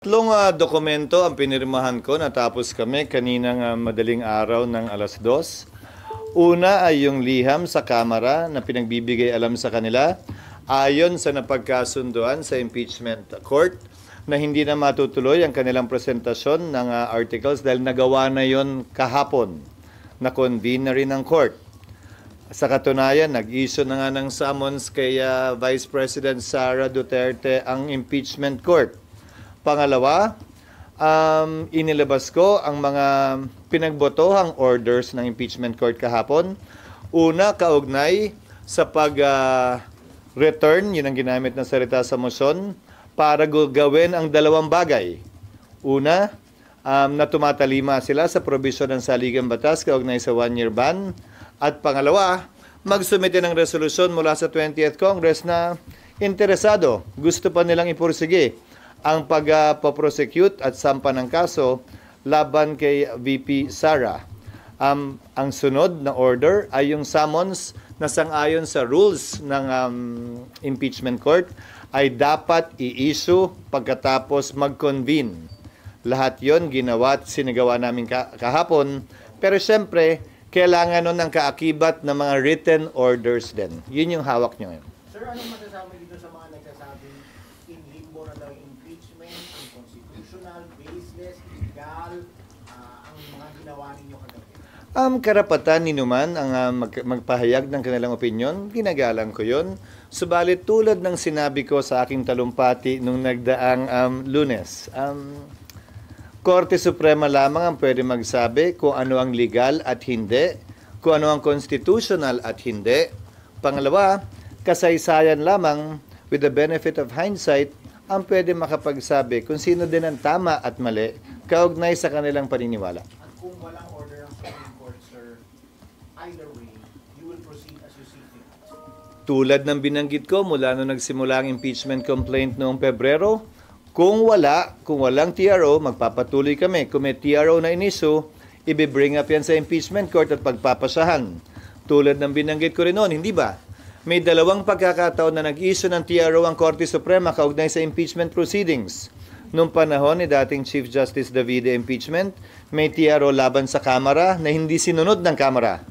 Tatlong dokumento ang pinirmahan ko natapos kami kaninang madaling araw ng 2:00. Una ay yung liham sa Kamara na pinagbibigay alam sa kanila ayon sa napagkasunduan sa impeachment court na hindi na matutuloy ang kanilang presentasyon ng articles dahil nagawa na yon kahapon na convene na rin ng court. Sa katunayan, nag-issue na nga ng summons kay Vice President Sara Duterte ang impeachment court. Pangalawa, inilabas ko ang mga pinagbotohang orders ng impeachment court kahapon. Una, kaugnay sa pag-return, yun ang ginamit na salita sa motion, para gawin ang dalawang bagay. Una, na tumatalima sila sa probisyon ng saligang batas kaugnay sa 1-year ban. At pangalawa, magsumite ng resolusyon mula sa 20th Congress na interesado, gusto pa nilang ipursige ang pag-prosecute at sampa ng kaso laban kay VP Sara. Ang sunod na order ay yung summons na sang-ayon sa rules ng impeachment court ay dapat i-issue pagkatapos mag-convene. Lahat yon ginawa at sinagawa namin kahapon. Pero siyempre, kailangan nun ng kaakibat ng mga written orders din. Yun yung hawak nyo ngayon. Sir, anong masasabi dito sa mga nagsasabing in limbo na daw yung impeachment, unconstitutional, baseless, illegal, ang mga ginawa ninyo kagabi? Karapatan ni Numan ang magpahayag ng kanilang opinion. Ginagalang ko yun. Subalit tulad ng sinabi ko sa aking talumpati nung nagdaang Lunes, Korte Suprema lamang ang pwede magsabi kung ano ang legal at hindi, kung ano ang constitutional at hindi. Pangalawa, kasaysayan lamang with the benefit of hindsight ang pwede makapagsabi kung sino din ang tama at mali kaugnay sa kanilang paniniwala. At kung walang order ang Supreme Court, sir, either way, you will proceed as you see fit. Tulad ng binanggit ko mula nung nagsimula ang impeachment complaint noong Pebrero, kung walang TRO, magpapatuloy kami. Kung may TRO na iniso, i-bring up yan sa impeachment court at pagpapasahan. Tulad ng binanggit ko rin noon, hindi ba? May dalawang pagkakataon na nag-issue ng TRO ang Korte Suprema kaugnay sa impeachment proceedings. Noong panahon ni dating Chief Justice Davide impeachment, may TRO laban sa Kamara na hindi sinunod ng Kamara.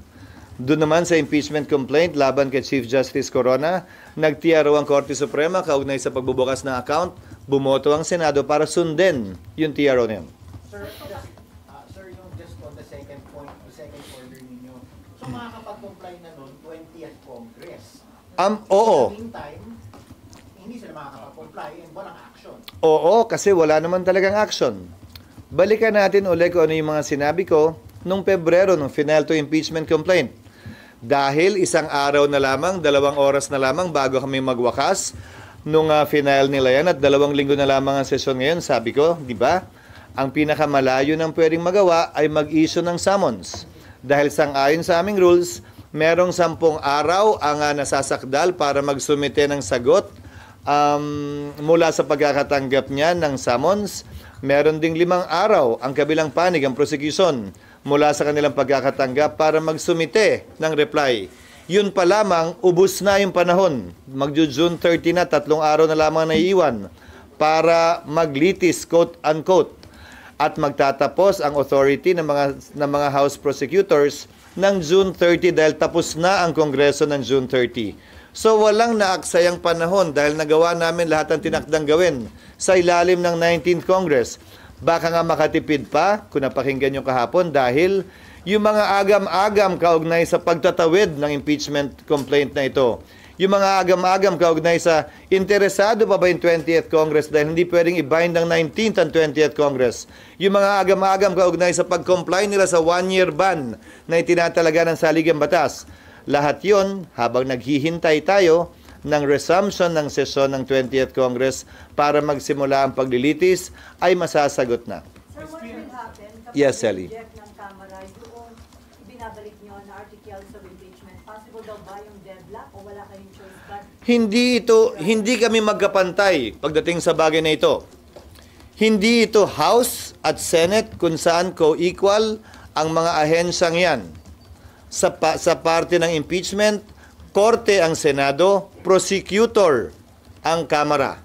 Doon naman sa impeachment complaint laban kay Chief Justice Corona, nag-TRO ang Korte Suprema kaugnay sa pagbubukas ng account, bumoto ang Senado para sundin yung TRO na yun. Sir, yung just on the second point, the second order ninyo, so makakapag-comply na nun 20th Congress. Oo. In the meantime, hindi sila makakapag-comply and walang action. Oo, kasi wala naman talagang action. Balikan natin ulit kung ano yung mga sinabi ko nung Pebrero, nung final to impeachment complaint. Dahil isang araw na lamang, 2 oras na lamang bago kami magwakas, nung final nila yan at 2 linggo na lamang ang sesyon ngayon, sabi ko, di ba? Ang pinakamalayo ng pwedeng magawa ay mag-issue ng summons. Dahil sang-ayon sa aming rules, merong 10 araw ang nasasakdal para magsumite ng sagot mula sa pagkakatanggap niya ng summons. Meron ding 5 araw ang kabilang panig, ang prosecution, mula sa kanilang pagkakatanggap para magsumite ng reply. Yun pa lamang, ubus na yung panahon. Magjo-June 30 na, 3 araw na lamang naiiwan para maglitis, quote-unquote. At magtatapos ang authority ng mga House prosecutors ng June 30 dahil tapos na ang Kongreso ng June 30. So walang naaksayang panahon dahil nagawa namin lahat ng tinakdang gawin sa ilalim ng 19th Congress. Baka nga makatipid pa kung napakinggan nyo kahapon dahil yung mga agam-agam kaugnay sa pagtatawid ng impeachment complaint na ito. Yung mga agam-agam kaugnay sa interesado pa ba yung 20th Congress dahil hindi pwedeng i-bind ng 19th and 20th Congress. Yung mga agam-agam kaugnay sa pag-comply nila sa 1-year ban na itinatalaga ng saligang batas. Lahat yon habang naghihintay tayo ng resumption ng sesyon ng 20th Congress para magsimula ang paglilitis ay masasagot na. Sir, what will happen kapag Yes, Sally. reject ng Kamara yung binabalik nyo na articles of impeachment? Possible daw ba yung deadlock o wala kayong choice but Hindi kami magkapantay pagdating sa bagay na ito. Hindi ito House at Senate kung saan co-equal ang mga ahensyang yan. Sa parte ng impeachment, Korte ang Senado, prosecutor ang Kamara.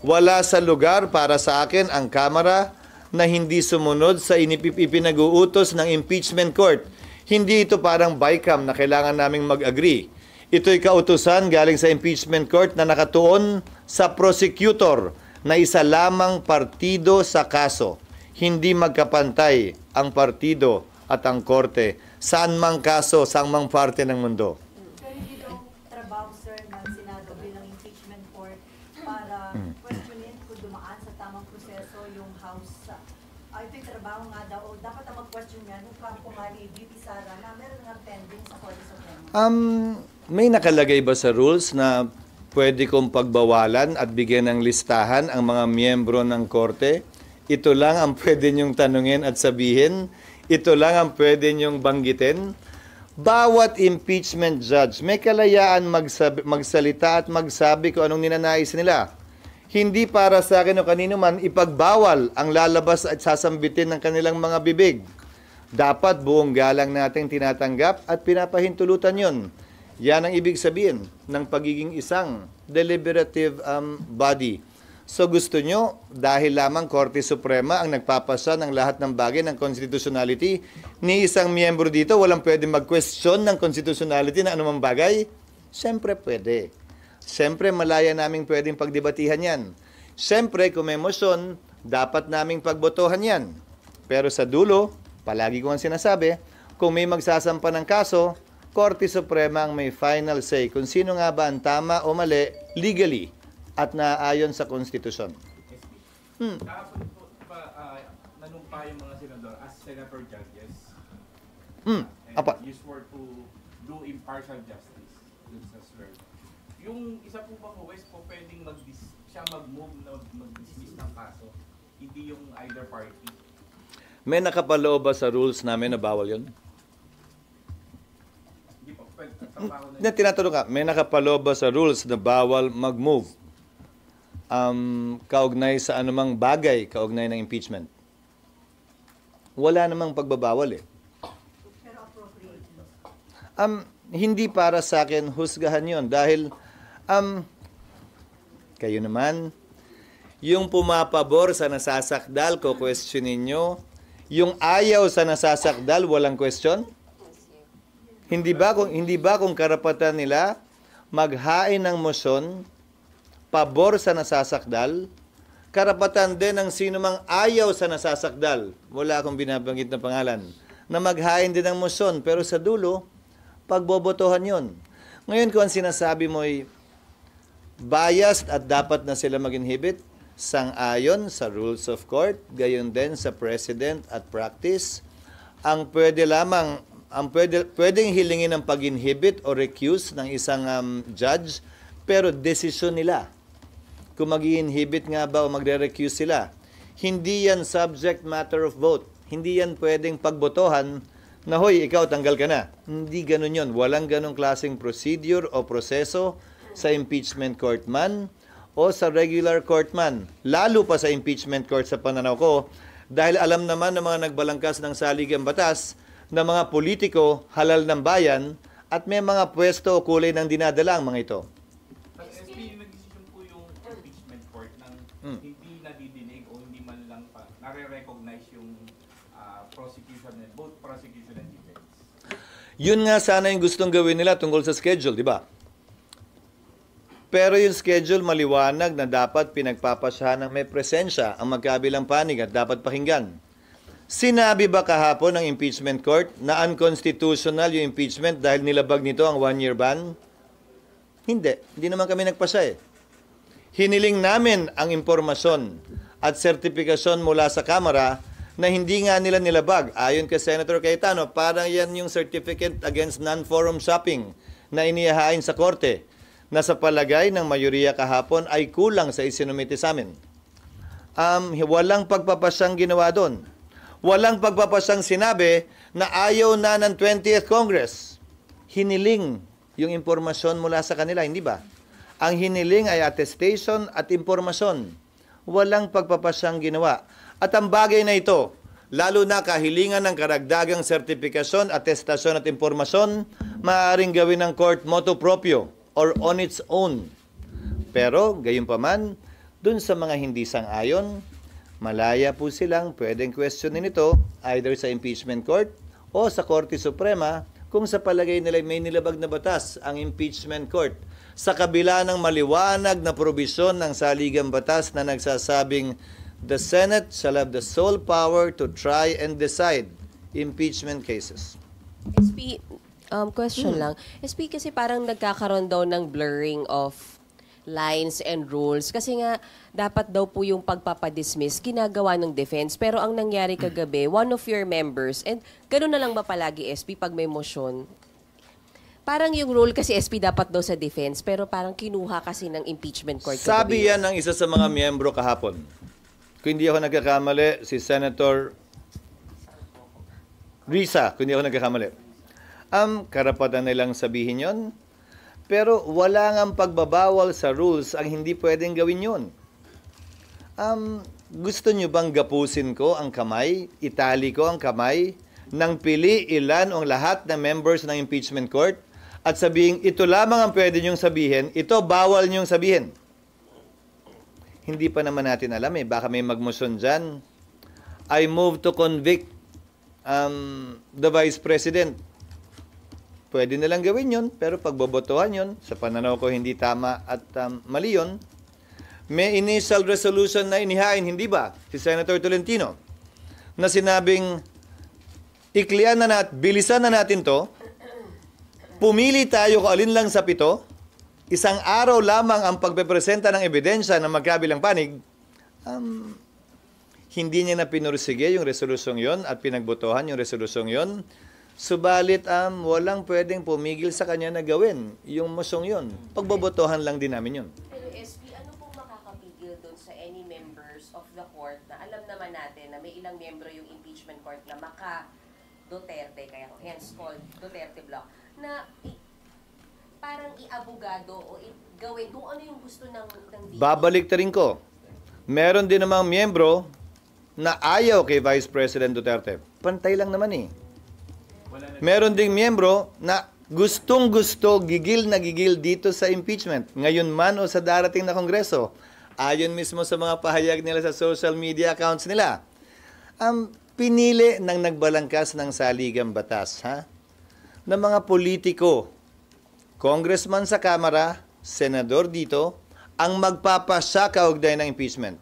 Wala sa lugar para sa akin ang Kamara na hindi sumunod sa ipinag-uutos ng impeachment court. Hindi ito parang BICAM na kailangan naming mag-agree. Ito'y kautusan galing sa impeachment court na nakatuon sa prosecutor na isa lamang partido sa kaso. Hindi magkapantay ang partido at ang korte. Saan mang kaso, saan mang parte ng mundo. Pero hindi daw trabaho, sir, ng Senado bilang impeachment court para questionin kung dumaan sa tamang proseso yung House. Ito'y trabaho nga daw, o dapat ang mag-question yan kung kumari VP Sara na meron nga pending sa Korte Suprema. May nakalagay ba sa rules na pwede kong pagbawalan at bigyan ng listahan ang mga miyembro ng korte? Ito lang ang pwede niyong tanungin at sabihin? Ito lang ang pwede niyong banggitin? Bawat impeachment judge may kalayaan magsalita at magsabi kung anong ninanais nila. Hindi para sa akin o kanino man ipagbawal ang lalabas at sasambitin ng kanilang mga bibig. Dapat buong galang nating tinatanggap at pinapahintulutan yon. Yan ang ibig sabihin ng pagiging isang deliberative body. So gusto nyo, dahil lamang Korte Suprema ang nagpapasa ng lahat ng bagay ng constitutionality, ni isang miyembro dito walang pwede mag-question ng constitutionality na anumang bagay? Siyempre pwede. Siyempre malaya naming pwedeng pagdebatihan yan. Siyempre kung may motion, dapat naming pagbotohan yan. Pero sa dulo, palagi ko ang sinasabi, kung may magsasampa ng kaso, Korte Suprema ang may final say kung sino nga ba ang tama o mali legally at naaayon sa konstitusyon. Kahapon po nanumpa yung mga senador as senator judges. Apa. You swore to do impartial justice dun sa swear. Yung isa po ba West po pwedeng siya mag-move na mag-dismiss ng kaso, hindi yung either party? May nakapaloob ba sa rules namin na bawal yun? Hindi po, trabaho Na tinatanong ka, may nakapaloob ba sa rules na bawal mag-move kaugnay sa anumang bagay kaugnay ng impeachment? Wala namang pagbabawal eh. Pero appropriate. Hindi para sa akin husgahan yon dahil kayo naman, yung pumapabor sa nasasakdal, ko-questionin nyo. Yung ayaw sa nasasakdal, walang question? Hindi ba kung karapatan nila maghain ng motion pabor sa nasasakdal, karapatan din ng sino mang ayaw sa nasasakdal, wala akong binabanggit na pangalan, na maghain din ng motion, pero sa dulo, pagbobotohan yon. Ngayon kung ang sinasabi mo ay biased at dapat na sila mag-inhibit, sang-ayon sa rules of court, gayon din sa precedent at practice, ang pwedeng hilingin ng pag-inhibit o recuse ng isang judge, pero desisyon nila kung mag-i-inhibit nga ba o magre-recuse sila. Hindi yan subject matter of vote. Hindi yan pwedeng pagbotohan na, hoy, ikaw, tanggal ka na. Hindi ganun yon. Walang ganung klaseng procedure o proseso sa impeachment court man o sa regular court man. Lalo pa sa impeachment court sa pananaw ko, dahil alam naman ng mga nagbalangkas ng saligang batas na mga politiko halal ng bayan at may mga pwesto o kulay ng dinadala ang mga ito. SP, nag-decision po yung impeachment court ng hindi nadidinig o hindi man lang pa nare-recognize yung prosecution and both prosecution and defense. Yun nga sana yung gustong gawin nila tungkol sa schedule, di ba? Pero yung schedule maliwanag na dapat pinagpapasyahan ng may presensya ang magkabilang panig at dapat pakinggan. Sinabi ba kahapon ng impeachment court na unconstitutional yung impeachment dahil nilabag nito ang 1-year ban? Hindi. Hindi naman kami nagpasa eh. Hiniling namin ang impormasyon at sertifikasyon mula sa Kamara na hindi nga nila nilabag. Ayon kay Senator Cayetano, parang yan yung certificate against non-forum shopping na inihahain sa korte na sa palagay ng mayoriya kahapon ay kulang sa isinumite sa amin. Walang pagpapasyang ginawa doon. Walang pagpapasyang sinabi na ayaw na ng 20th Congress. Hiniling yung impormasyon mula sa kanila, hindi ba? Ang hiniling ay attestation at impormasyon. Walang pagpapasyang ginawa. At ang bagay na ito, lalo na kahilingan ng karagdagang sertifikasyon, atestasyon at impormasyon, maaaring gawin ng court motu proprio or on its own. Pero, gayunpaman, Dun sa mga hindi sang-ayon, malaya po silang pwedeng questionin ito either sa impeachment court o sa Korte Suprema kung sa palagay nila may nilabag na batas ang impeachment court. Sa kabila ng maliwanag na probisyon ng saligang batas na nagsasabing the Senate shall have the sole power to try and decide impeachment cases. SP, question lang. SP, kasi parang nagkakaroon daw ng blurring of lines and rules. Kasi nga, dapat daw po yung pagpapadismiss ginagawa ng defense. Pero ang nangyari kagabi, one of your members, and gano'n na lang ba palagi, SP, pag may motion? Parang yung rule kasi, SP, dapat daw sa defense, pero parang kinuha kasi ng impeachment court. Sabi yan ng isa sa mga miyembro kahapon. Kung hindi ako nagkakamali, si Senator Risa, kung hindi ako nagkakamali. Karapatan nilang sabihin yon. Pero wala ngang pagbabawal sa rules ang hindi pwedeng gawin yun. Gusto nyo bang gapusin ko ang kamay, itali ko ang kamay, nang pili ilan ang lahat ng members ng impeachment court at sabihin, ito lamang ang pwede nyong sabihin, ito bawal nyong sabihin. Hindi pa naman natin alam baka may magmotion dyan. I move to convict the Vice President. Pwede nilang gawin yun, pero pagbobotohan yun, sa pananaw ko hindi tama at mali yun. May initial resolution na inihain, hindi ba? Si Senator Tolentino, na sinabing, iklian na bilisan na natin to, pumili tayo kung alin lang sa 7, isang araw lamang ang pagpepresenta ng ebidensya ng magkabilang panig, hindi niya na pinursige yung resolusyong yon at pinagbotohan yung resolusyong yon. Subalit, walang pwedeng pumigil sa kanya na gawin yung mosyong yon. Pagbobotohan lang din namin yun. Pero SP, ano pong makakapigil doon sa any members of the court na alam naman natin na may ilang membro yung impeachment court na maka-Duterte, kaya hence called Duterte Block, na parang i-abogado o gawin kung ano yung gusto ng VP. Babalik ta rin ko. Meron din namang miyembro na ayaw kay Vice President Duterte. Pantay lang naman Meron ding miyembro na gustong-gusto, gigil na gigil dito sa impeachment. Ngayon man o sa darating na Kongreso. Ayon mismo sa mga pahayag nila sa social media accounts nila. Pinili ng nagbalangkas ng saligang batas, ng mga politiko, congressman sa Kamara, senador dito, ang magpapasya kaugnay ng impeachment.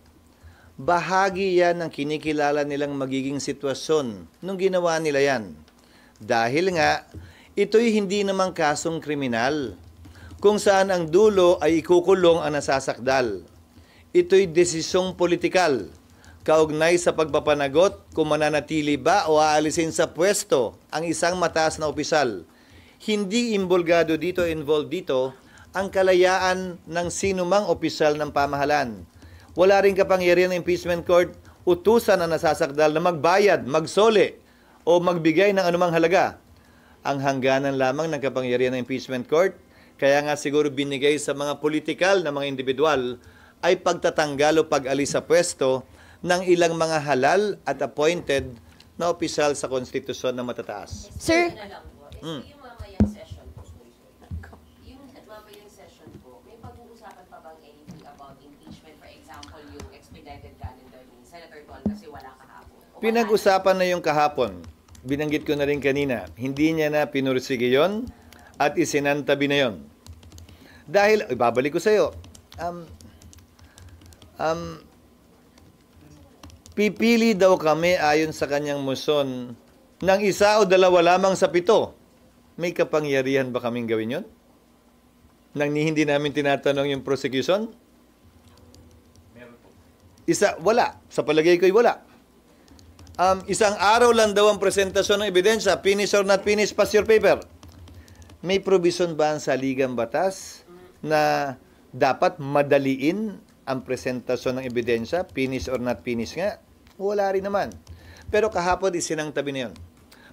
Bahagi yan ng kinikilala nilang magiging sitwasyon nung ginawa nila yan. Dahil nga, ito'y hindi namang kasong kriminal, kung saan ang dulo ay ikukulong ang nasasakdal. Ito'y desisyong politikal, kaugnay sa pagpapanagot kung mananatili ba o aalisin sa pwesto ang isang mataas na opisyal. Hindi involved dito ang kalayaan ng sinumang opisyal ng pamahalaan. Wala rin kapangyarihan ng impeachment court utusan ang nasasakdal na magbayad, magsole, o magbigay ng anumang halaga. Ang hangganan lamang ng kapangyarihan ng impeachment court, kaya nga siguro binigay sa mga politikal na mga individual, ay pagtatanggal o pag-alis sa pwesto ng ilang mga halal at appointed na opisyal sa konstitusyon na matataas. Sir? Yung mamayang session po, yung mamayang session po, may pag-uusapan pa bang anything about impeachment? For example, yung expedited calendar ni Senator Tol kasi wala kahapon. Pinag-usapan na yung kahapon. Binanggit ko na rin kanina. Hindi niya na pinursige yon at isinantabi na yon. Dahil, ibabalik ko sa iyo, pipili daw kami ayon sa kanyang motion ng 1 o 2 lamang sa 7. May kapangyarihan ba kaming gawin yon? Nang hindi namin tinatanong yung prosecution? Meron po. Wala. Sa palagay ko'y wala. Isang araw lang daw ang presentasyon ng ebidensya, finish or not finish, pass your paper. May provision ba ang saligang batas na dapat madaliin ang presentasyon ng ebidensya, finish or not finish nga? Wala rin naman. Pero kahapon isinangtabi na yun.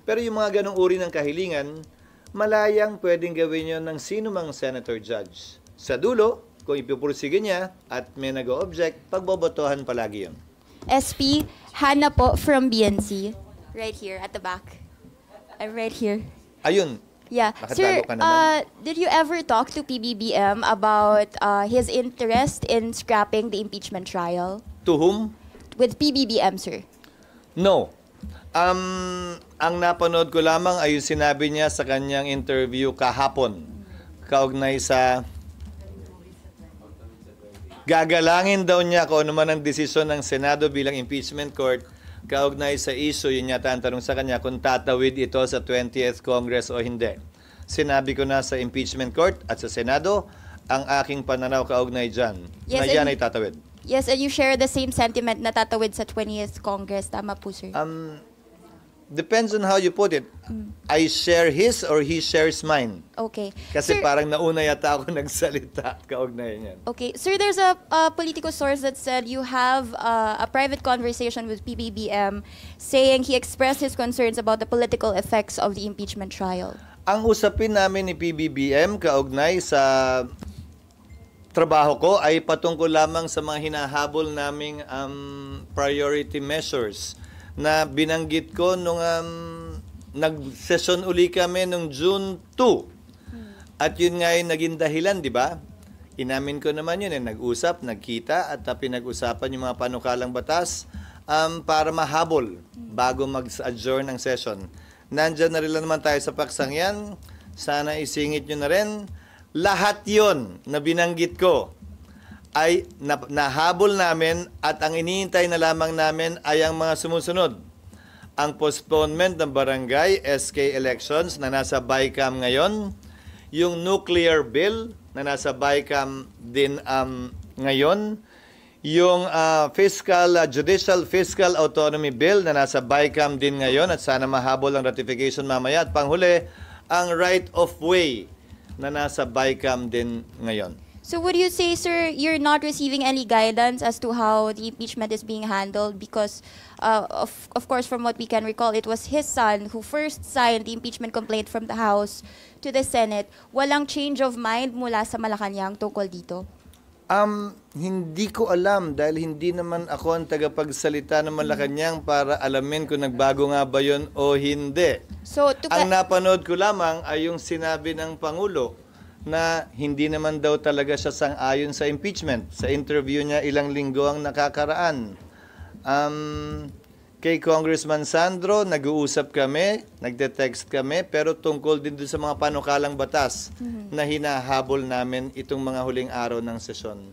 Pero yung mga ganong uri ng kahilingan, malayang pwedeng gawin yun ng sinumang senator judge. Sa dulo, kung ipupursige niya at may nag-o-object, pagbobotohan palagi yun. SP, Hannah po from BNC. Right here, at the back. I'm right here. Ayun, Yeah. Nakatago Sir, ka naman. did you ever talk to PBBM about his interest in scrapping the impeachment trial? To whom? With PBBM, sir. No. Ang napanood ko lamang ay yung sinabi niya sa kanyang interview kahapon. Kaugnay sa gagalangin daw niya kung ano man ang desisyon ng Senado bilang impeachment court kaugnay sa issue, yun yata ang tanong sa kanya kung tatawid ito sa 20th Congress o hindi. Sinabi ko na sa impeachment court at sa Senado ang aking pananaw kaugnay dyan Yes, na yan and- ay tatawid. Yes, and you share the same sentiment na tatawid sa 20th Congress. Tama po, sir. Depends on how you put it. I share his or he shares mine. Okay. Kasi Sir, parang nauna yata ako nagsalita kaugnay niyan. Okay. Sir, there's a political source that said you have a private conversation with PBBM saying he expressed his concerns about the political effects of the impeachment trial. Ang usapin namin ni PBBM kaugnay sa trabaho ko ay patungkol lamang sa mga hinahabol naming priority measures na binanggit ko nung nag-session uli kami nung June 2. At yun nga yung naging dahilan, di ba? Inamin ko naman yun, nag-usap, nagkita, at pinag-usapan yung mga panukalang batas para mahabol bago mag-adjourn ng session. Nandyan na rin naman tayo sa paksang yan. Sana isingit nyo na rin. Lahat yon na binanggit ko ay nahabol namin at ang iniintay na lamang namin ay ang mga sumusunod. Ang postponement ng barangay SK elections na nasa BICAM ngayon, yung nuclear bill na nasa BICAM din ngayon, yung judicial fiscal autonomy bill na nasa BICAM din ngayon at sana mahabol ang ratification mamaya, at panghuli, ang right of way na nasa BICAM din ngayon. So would you say, sir, you're not receiving any guidance as to how the impeachment is being handled? Because, of course, from what we can recall, it was his son who first signed the impeachment complaint from the House to the Senate. Walang change of mind mula sa Malacanang tungkol dito? Hindi ko alam dahil hindi naman ako ang tagapagsalita ng Malacanang para alamin kung nagbago nga ba yun o hindi. So, Ang napanood ko lamang ay yung sinabi ng Pangulo na hindi naman daw talaga siya sang-ayon sa impeachment. Sa interview niya ilang linggo ang nakakaraan. Kay Congressman Sandro, nag-uusap kami, nagde-text kami, pero tungkol din doon sa mga panukalang batas na hinahabol namin itong mga huling araw ng sesyon.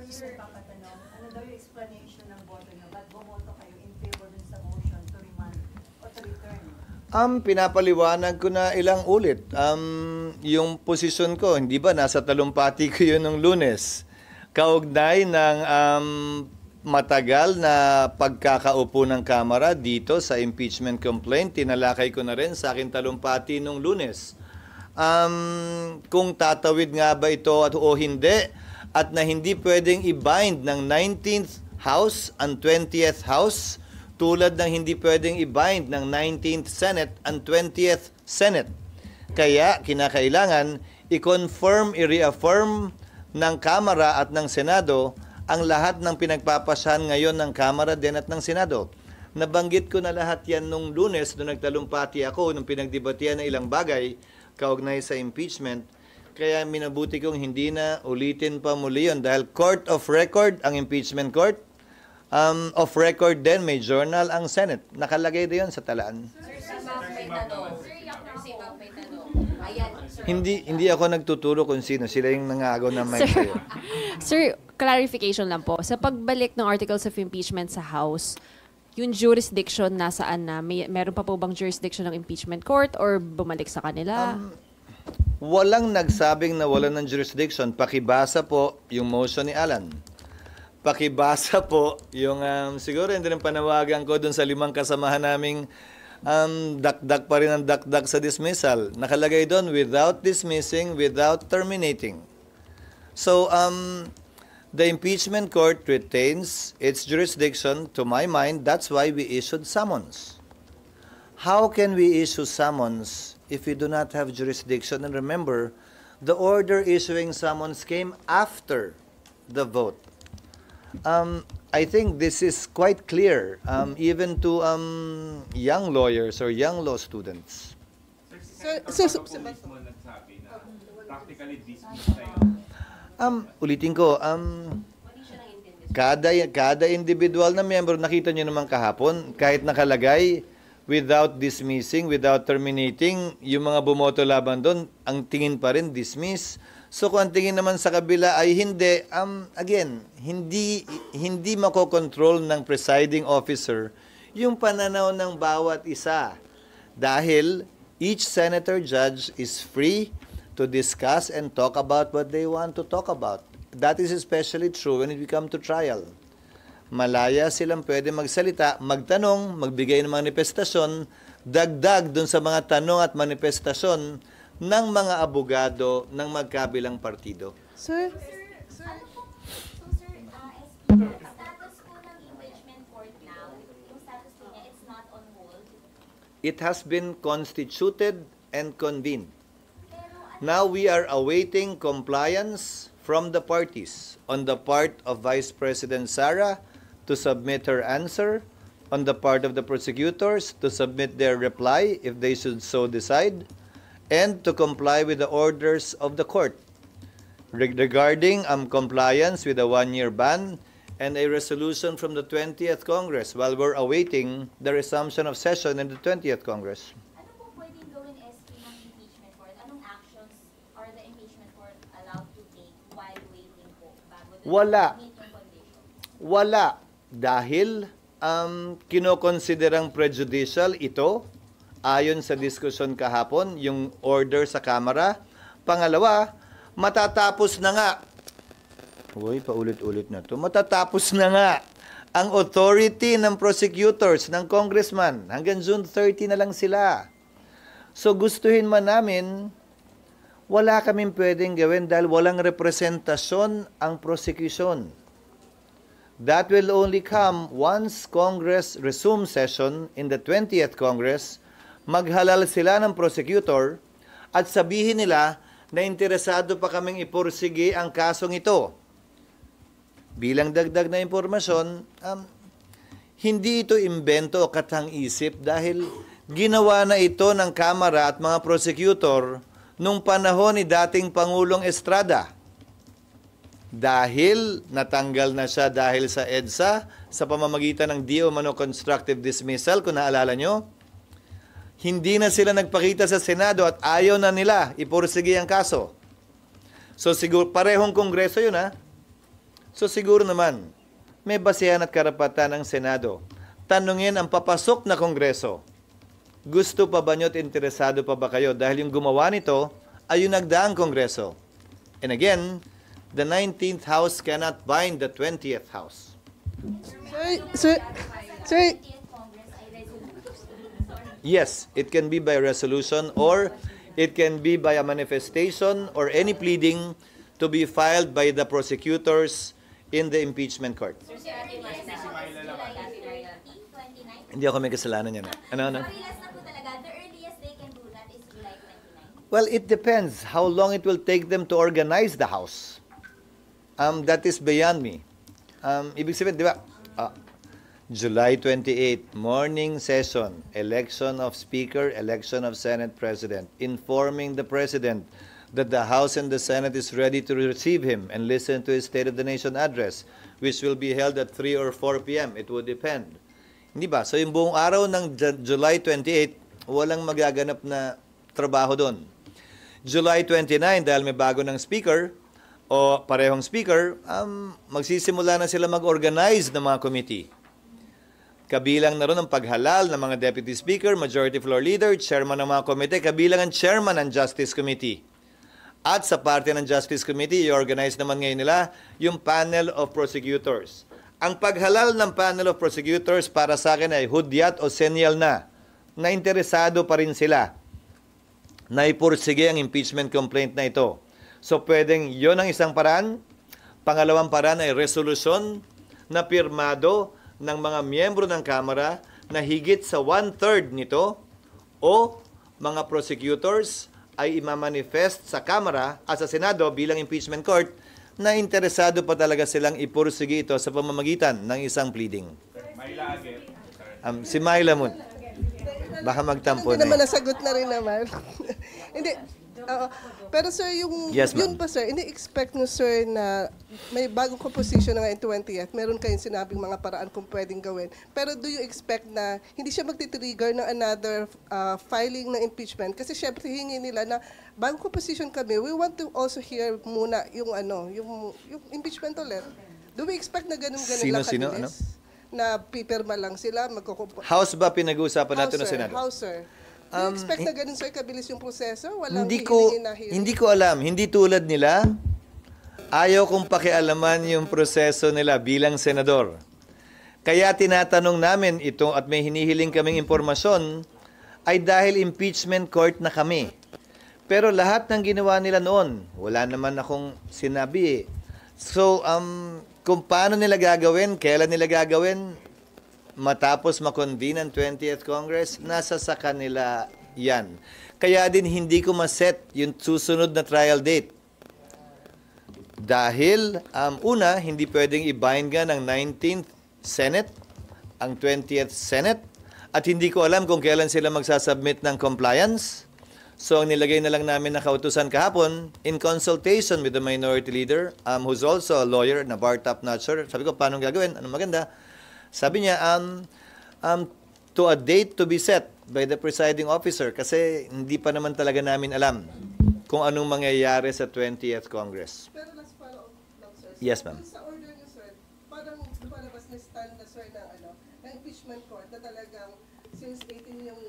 Sir, papatanong, ano daw yung explanation ng boto nyo? Ba't bumoto kayo in favor dun sa motion to remand o to return? Pinapaliwanag ko na ilang ulit. Yung posisyon ko, hindi ba, nasa talumpati ko yun nung Lunes. Kaugnay ng matagal na pagkakaupo ng Kamara dito sa impeachment complaint, tinalakay ko na rin sa aking talumpati nung Lunes. Kung tatawid nga ba ito o hindi, at na hindi pwedeng i-bind ng 19th House ang 20th House, tulad ng hindi pwedeng i-bind ng 19th Senate ang 20th Senate. Kaya kinakailangan i-confirm, i-reaffirm ng Kamara at ng Senado ang lahat ng pinagpapasyahan ngayon ng Kamara din at ng Senado. Nabanggit ko na lahat yan nung Lunes, nung nagtalumpati ako, nung pinagdebatihan na ilang bagay kaugnay sa impeachment. Kaya minabuti kong hindi na ulitin pa muli yun dahil court of record ang impeachment court. Of record din, may journal ang Senate. Nakalagay din yun sa talaan. Hindi ako nagtuturo kung sino. Sila yung nangagaw ng mic sa'yo. Sir, clarification lang po. Sa pagbalik ng articles of impeachment sa House, yung jurisdiction nasaan na? Meron pa po bang jurisdiction ng impeachment court or bumalik sa kanila? Walang nagsabing na wala ng jurisdiction. Pakibasa po yung motion ni Alan. Pakibasa po yung siguro hindi rin panawagan ko dun sa 5 kasamahan naming dakdak pa rin ang dakdak sa dismissal. Nakalagay doon without dismissing, without terminating. So the impeachment court retains its jurisdiction. To my mind, that's why we issued summons. How can we issue summons if we do not have jurisdiction? And remember, the order issuing summons came after the vote. I think this is quite clear, even to young lawyers or young law students. Mismo nagsabi na practically dismissed na yun. Ulitin ko, kada individual na miyembro, nakita nyo naman kahapon, kahit nakalagay, without dismissing, without terminating, yung mga bumoto laban doon, ang tingin pa rin, dismiss. So kung ang tingin naman sa kabila ay hindi, again, hindi makokontrol ng presiding officer yung pananaw ng bawat isa. Dahil each senator judge is free to discuss and talk about what they want to talk about. That is especially true when it comes to trial. Malaya silang pwede magsalita, magtanong, magbigay ng manifestasyon, dagdag dun sa mga tanong at manifestasyon ng mga abogado ng magkabilang partido. Sir? Ano po? So, sir, status po ng impeachment court now, yung status po niya, it's not on hold. It has been constituted and convened. Now we are awaiting compliance from the parties on the part of Vice President Sara to submit her answer, on the part of the prosecutors to submit their reply if they should so decide, and to comply with the orders of the court regarding compliance with a one-year ban and a resolution from the 20th Congress while we're awaiting the resumption of session in the 20th Congress. Ano po pwedeng gawin SP ng impeachment court? Anong actions are the impeachment court allowed to take while waiting po bago Wala. meet yung condition? Wala. Dahil kinokonsiderang prejudicial ito ayon sa diskusyon kahapon, yung order sa Kamara. Pangalawa, matatapos na nga. Uy, paulit-ulit na to. Matatapos na nga ang authority ng prosecutors, ng congressman. Hanggang June 30 na lang sila. So gustuhin man namin, wala kaming pwedeng gawin dahil walang representasyon ang prosecution. That will only come once Congress resumes session in the 20th Congress, maghalal sila ng prosecutor at sabihin nila na interesado pa kaming ipursige ang kasong ito. Bilang dagdag na impormasyon, hindi ito imbento o katang-isip dahil ginawa na ito ng Kamara at mga prosecutor nung panahon ni dating Pangulong Estrada. Dahil natanggal na siya dahil sa EDSA sa pamamagitan ng di umano constructive dismissal, kung naalala nyo, hindi na sila nagpakita sa Senado at ayaw na nila ipursige ang kaso. So siguro, parehong kongreso yun ha. So siguro naman, may basehan at karapatan ng Senado. Tanungin ang papasok na kongreso. Gusto pa ba nyo at interesado pa ba kayo? Dahil yung gumawa nito ay yung nagdaang kongreso. And again, the 19th House cannot bind the 20th House. Sir? Yes, it can be by resolution or it can be by a manifestation or any pleading to be filed by the prosecutors in the impeachment court. Hindi ako may kasalanan yan. Ano? The earliest they can do that is July 29. Well, it depends how long it will take them to organize the House. That is beyond me. Ibig sabihin, di ba? July 28, morning session, election of Speaker, election of Senate President, informing the President that the House and the Senate is ready to receive him and listen to his State of the Nation address, which will be held at 3 or 4 p.m. It would depend. Hindi ba? So yung buong araw ng July 28, walang magaganap na trabaho doon. July 29, dahil may bago ng speaker, o parehong speaker, magsisimula na sila mag-organize ng mga committee. Kabilang na ron ang paghalal ng mga deputy speaker, majority floor leader, chairman ng mga komite, kabilang ang chairman ng Justice Committee. At sa parte ng Justice Committee, i-organize naman ngayon nila yung panel of prosecutors. Ang paghalal ng panel of prosecutors para sa akin ay hudyat o senyal na interesado pa rin sila na ipursige ang impeachment complaint na ito. So pwedeng yon ang isang paraan. Pangalawang paraan ay resolusyon na pirmado ng mga miyembro ng Kamara na higit sa 1/3 nito o mga prosecutors ay imamanifest sa Kamara at sa Senado bilang impeachment court na interesado pa talaga silang ipursige ito sa pamamagitan ng isang pleading. Myla again. Si Myla Moon. Baka magtampo Hindi na naman eh. nasagot na rin naman. Hindi. Oo. Pero sir, yung Yes, ma'am. yun pa sir, ini-expect nyo sir na may bagong composition na ngayon 20th, meron kayong sinabing mga paraan kung pwedeng gawin. Pero do you expect na hindi siya magti-trigger ng another filing ng impeachment? Kasi syempre hingi nila na bagong composition kami, we want to also hear muna yung yung impeachment ulit. Do we expect na ganun-ganun lang Sino? kabilis? Na pipirma lang sila, House ba pinag-uusapan natin ng Senado? House, sir. Do you expect na ganun, sir, kabilis yung proseso? Walang Hindi hihilingin na hearing? hindi ko alam. Hindi tulad nila. Ayaw kong pakialaman yung proseso nila bilang senador. Kaya tinatanong namin ito at may hinihiling kaming impormasyon ay dahil impeachment court na kami. Pero lahat ng ginawa nila noon, wala naman akong sinabi eh. So, kung paano nila gagawin, kailan nila gagawin, matapos makonvene ang 20th Congress, nasa sa kanila yan. Kaya din hindi ko maset yung susunod na trial date. Dahil, una, hindi pwedeng i-bind nga ng 19th Senate, ang 20th Senate, at hindi ko alam kung kailan sila magsasubmit ng compliance. So, ang nilagay na lang namin na kautusan kahapon, in consultation with the minority leader, who's also a lawyer, na bar top notcher, sabi ko, paano gagawin? Anong maganda? Sabi niya, to a date to be set by the presiding officer kasi hindi pa naman talaga namin alam kung anong mangyayari sa 20th Congress. Pero last follow-up lang, sir. Yes, ma'am. Sa order niyo, sir, parang lumalabas na stand na, sir, ng impeachment court na talagang since 18 yung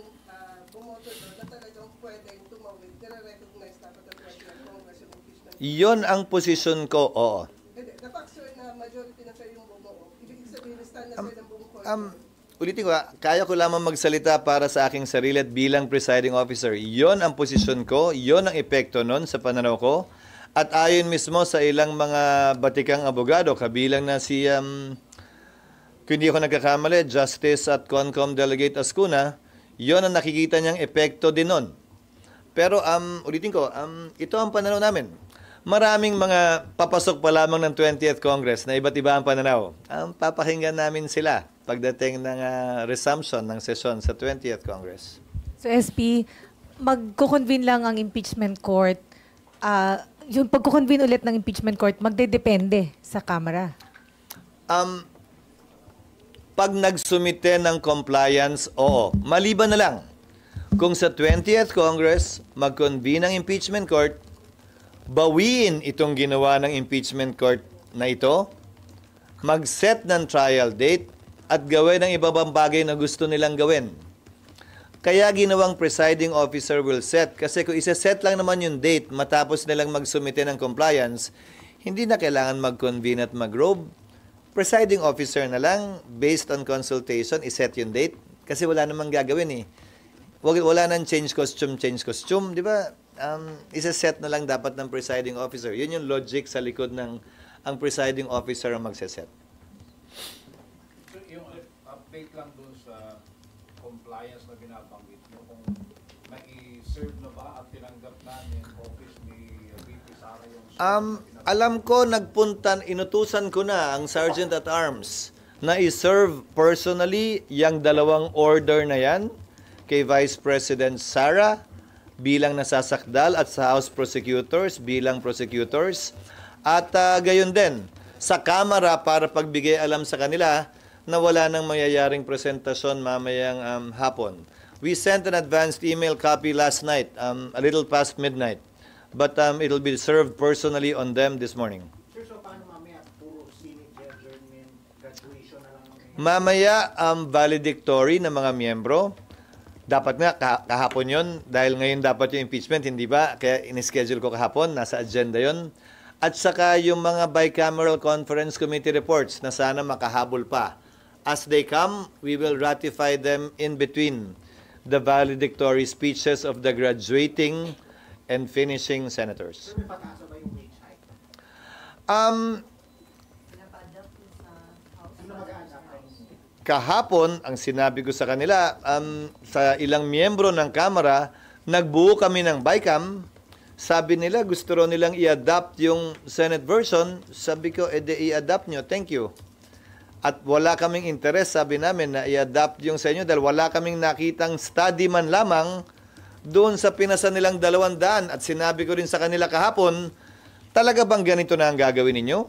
bumoto doon, na talagang pwedeng tumawid, nire-recognize dapat ng 20th Congress yung impeachment court. Iyon ang posisyon ko, oo. Hindi, the fact, sir, na majority na, sir, yung bumuo, ibig sabihin, stand na, sir, ng buong court. Ulitin ko, kaya ko lamang magsalita para sa aking sarili at bilang presiding officer. Iyon ang posisyon ko, iyon ang epekto nun sa pananaw ko. At ayon mismo sa ilang mga batikang abogado, kabilang na si, kung hindi ako nagkakamali, Justice at Concom Delegate Ascuna, iyon ang nakikita niyang epekto din nun. Pero ulitin ko, ito ang pananaw namin. Maraming mga papasok pa lamang ng 20th Congress na iba't iba ang pananaw. Papakinggan namin sila pagdating ng resumption ng sesyon sa 20th Congress. So SP, magko-convene lang ang impeachment court. Yung pagko-convene ulit ng impeachment court, magdedepende sa Kamara. Pag nagsumite ng compliance, oo. Maliban na lang. Kung sa 20th Congress, mag-convene ang impeachment court, bawiin itong ginawa ng impeachment court na ito, mag-set ng trial date, at gawin ang ibang bagay na gusto nilang gawin. Kaya ginawang presiding officer will set. Kasi kung isa-set lang naman yung date matapos nilang magsumite ng compliance, hindi na kailangan mag-convene at mag-robe. Presiding officer na lang, based on consultation, iset yung date. Kasi wala namang gagawin eh. Wala nang change costume. Di ba? Isa-set na lang dapat ng presiding officer. Yun yung logic sa likod ng ang presiding officer ang magse-set. Yung update lang dun sa compliance na binabanggit mo, kung mai-serve na ba at tinanggap na yung office ni VP Sara yung alam ko, inutusan ko na ang Sergeant at Arms na i-serve personally yung dalawang order na yan kay Vice President Sara bilang nasasakdal at sa House Prosecutors bilang prosecutors at gayon din sa Kamara para pagbigay alam sa kanila na wala nang mangyayaring presentasyon mamayang hapon. We sent an advanced email copy last night, a little past midnight. But it'll be served personally on them this morning. Sir, so paano mamaya? Puro Senate adjournment, graduation na lang? Mamaya, valedictory ng mga miyembro. Dapat nga, kahapon yon dahil ngayon dapat yung impeachment, hindi ba? Kaya in-schedule ko kahapon, nasa agenda yon. At saka yung mga bicameral conference committee reports na sana makahabol pa. As they come, we will ratify them in between the valedictory speeches of the graduating and finishing senators. Sir, may pataasa ba yung wage hike? Pinapadap po sa House. Sino mag-aanap? Kahapon, ang sinabi ko sa kanila, sa ilang miyembro ng Kamara, nagbuo kami ng BICAM. Sabi nila, gusto ro nilang i-adapt yung Senate version. Sabi ko, i-adapt nyo, thank you. At wala kaming interest, sabi namin, na i-adapt yung sa inyo dahil wala kaming nakitang study man lamang doon sa pinasa nilang 200. At sinabi ko rin sa kanila kahapon, talaga bang ganito na ang gagawin ninyo?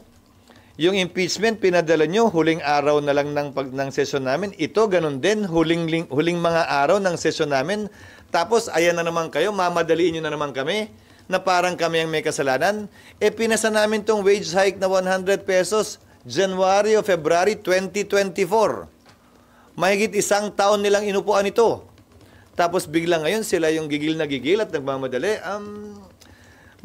Yung impeachment, pinadala nyo, huling araw na lang ng session namin. Ito, ganun din, huling mga araw ng session namin. Tapos, ayan na naman kayo, mamadaliin nyo na naman kami, na parang kami ang may kasalanan. Pinasa namin tong wage hike na 100 pesos, January o February 2024. Mahigit 1 taon nilang inupuan ito. Tapos bigla ngayon sila yung gigil na gigil at nagmamadali.